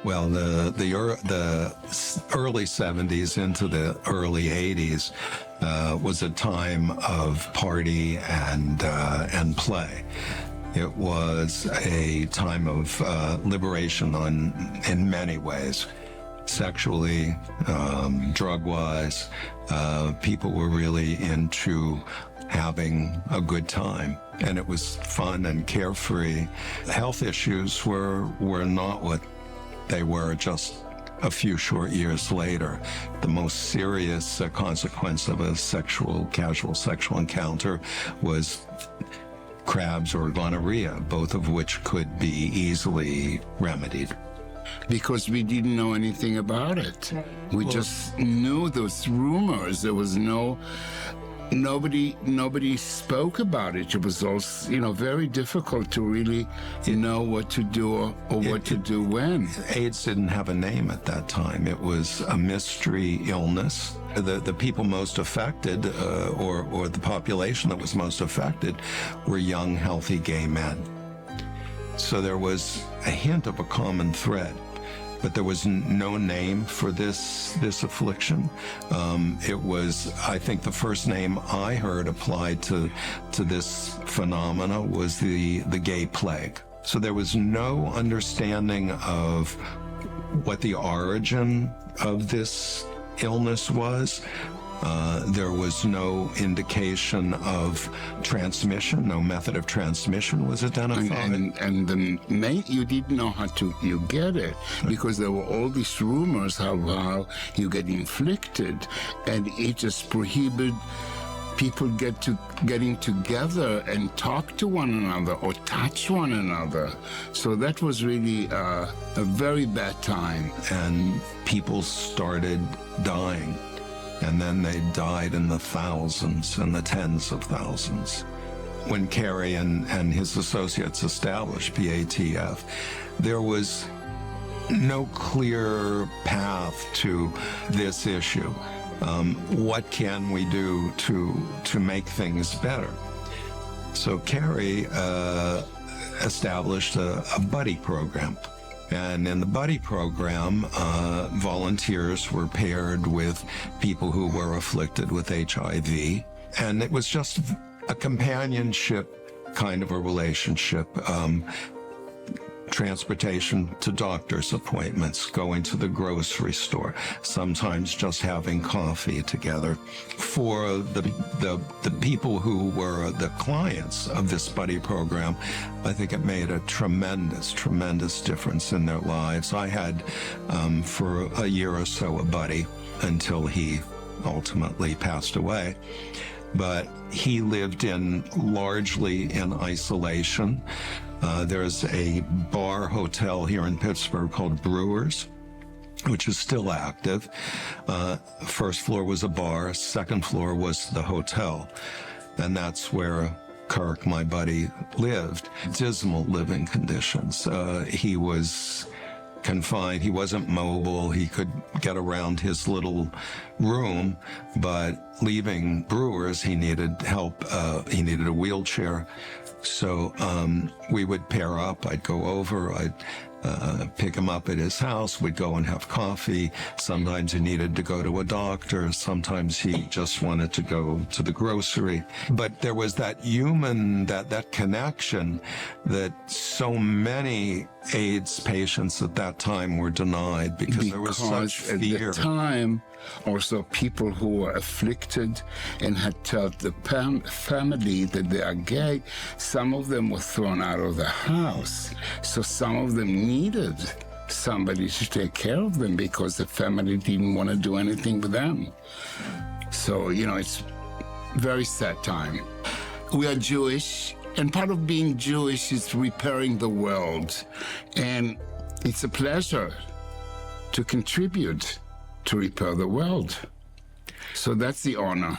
Well, the early 70s into the early 80s was a time of party and play. It was a time of liberation in many ways. Sexually, drug-wise, people were really into having a good time, and it was fun and carefree. Health issues were not what they were just a few short years later. The most serious consequence of a casual sexual encounter was crabs or gonorrhea, both of which could be easily remedied. Because we didn't know anything about it. We just knew those rumors. There was nobody spoke about it. It was all, very difficult to really know what to do or what to do when. AIDS didn't have a name at that time. It was a mystery illness. The people most affected, or the population that was most affected, were young, healthy gay men. So there was a hint of a common thread, but there was no name for this affliction. It was, I think, the first name I heard applied to this phenomena was the gay plague. So there was no understanding of what the origin of this illness was. There was no indication of transmission. No method of transmission was identified. And you didn't know how you get it, because there were all these rumors how you get inflicted, and it just prohibited people getting together and talk to one another or touch one another. So that was really a very bad time. And people started dying. And then they died in the thousands and the tens of thousands. When Carey and his associates established PATF, there was no clear path to this issue. What can we do to make things better? So Carey established a buddy program. And in the buddy program, volunteers were paired with people who were afflicted with HIV. And it was just a companionship kind of a relationship. Transportation to doctor's appointments, going to the grocery store, sometimes just having coffee together. For the people who were the clients of this buddy program, I think it made a tremendous difference in their lives. I had, for a year or so, a buddy until he ultimately passed away. But he lived largely in isolation. There's a bar hotel here in Pittsburgh called Brewers, which is still active. First floor was a bar, second floor was the hotel. And that's where Kirk, my buddy, lived. Dismal living conditions. He was confined. He wasn't mobile. He could get around his little room, but leaving Brewers, he needed help. He needed a wheelchair. So we would pair up. I'd go over. I'd pick him up at his house. We'd go and have coffee. Sometimes he needed to go to a doctor. Sometimes he just wanted to go to the grocery. But there was that that connection that so many AIDS patients at that time were denied because there was such fear. At the time, also people who were afflicted and had told the family that they are gay, some of them were thrown out of the house. So some of them needed somebody to take care of them because the family didn't want to do anything with them. So, it's a very sad time. We are Jewish, and part of being Jewish is repairing the world. And it's a pleasure to contribute to repair the world. So that's the honor.